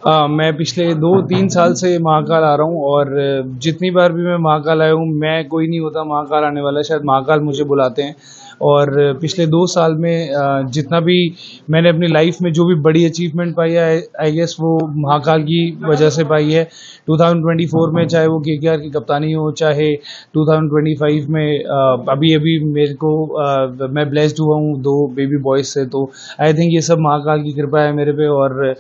मैं पिछले 2-3 साल से महाकाल आ रहा हूँ और जितनी बार भी मैं महाकाल आया हूँ, मैं कोई नहीं होता महाकाल आने वाला, शायद महाकाल मुझे बुलाते हैं। और पिछले 2 साल में जितना भी मैंने अपनी लाइफ में जो भी बड़ी अचीवमेंट पाई है, आई गेस वो महाकाल की वजह से पाई है। 2024 में चाहे वो केकेआर की कप्तानी हो, चाहे 2025 में अभी अभी मेरे को मैं ब्लेस्ड हुआ हूँ 2 बेबी बॉयज से। तो आई थिंक ये सब महाकाल की कृपा है मेरे पे और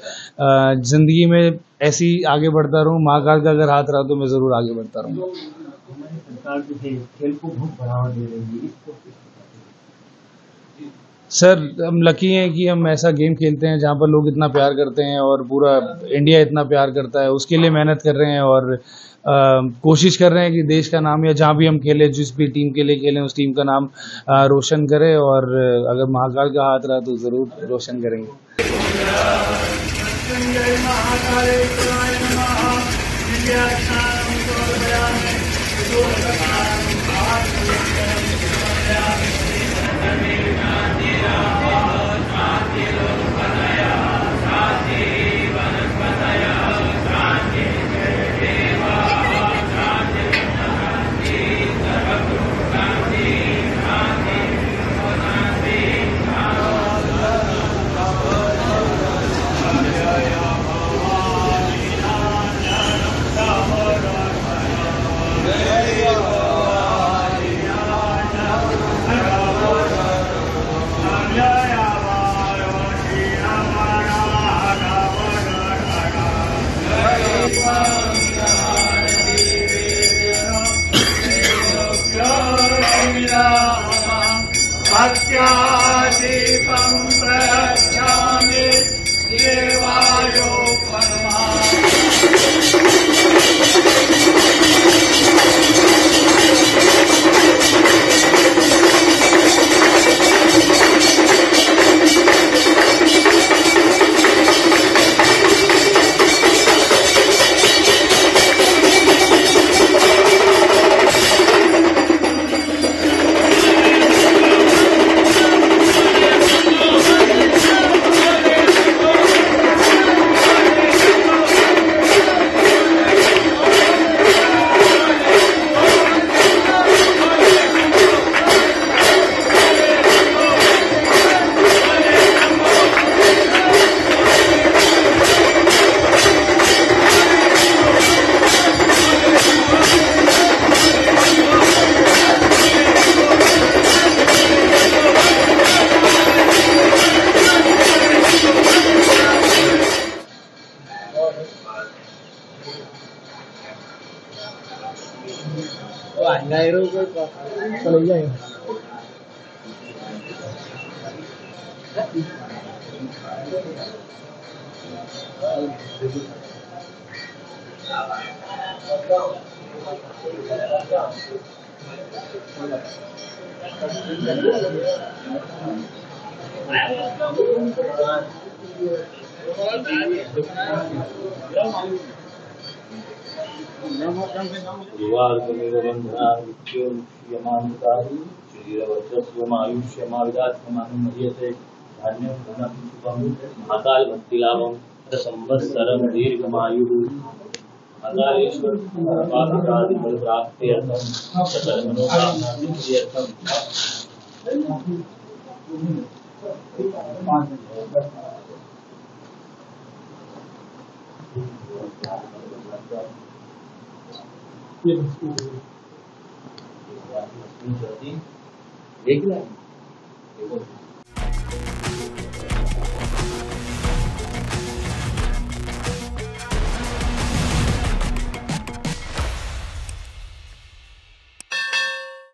जिंदगी में ऐसी आगे बढ़ता रहूं। महाकाल का अगर हाथ रहा तो मैं जरूर आगे बढ़ता रहूंगा। सरकार जो है खेल को बहुत बढ़ावा दे रही है, इसको सर हम लकी हैं कि हम ऐसा गेम खेलते हैं जहां पर लोग इतना प्यार करते हैं और पूरा इंडिया इतना प्यार करता है। उसके लिए मेहनत कर रहे हैं और कोशिश कर रहे हैं कि देश का नाम या जहां भी हम खेले, जिस भी टीम के लिए खेलें, उस टीम का नाम रोशन करें। और अगर महाकाल का हाथ रहा तो जरूर रोशन करेंगे। सत्यादीपं प्रयच्छामि देवायो परमा। ngày rồi có lấy gì Mahakal भक्ति लाभम संवत्सरं दीर्घमायुः महाकालेश्वर पादादि बल प्राप्त्यर्थम सकल मनोकामना सिद्ध्यर्थम। देख रहे हैं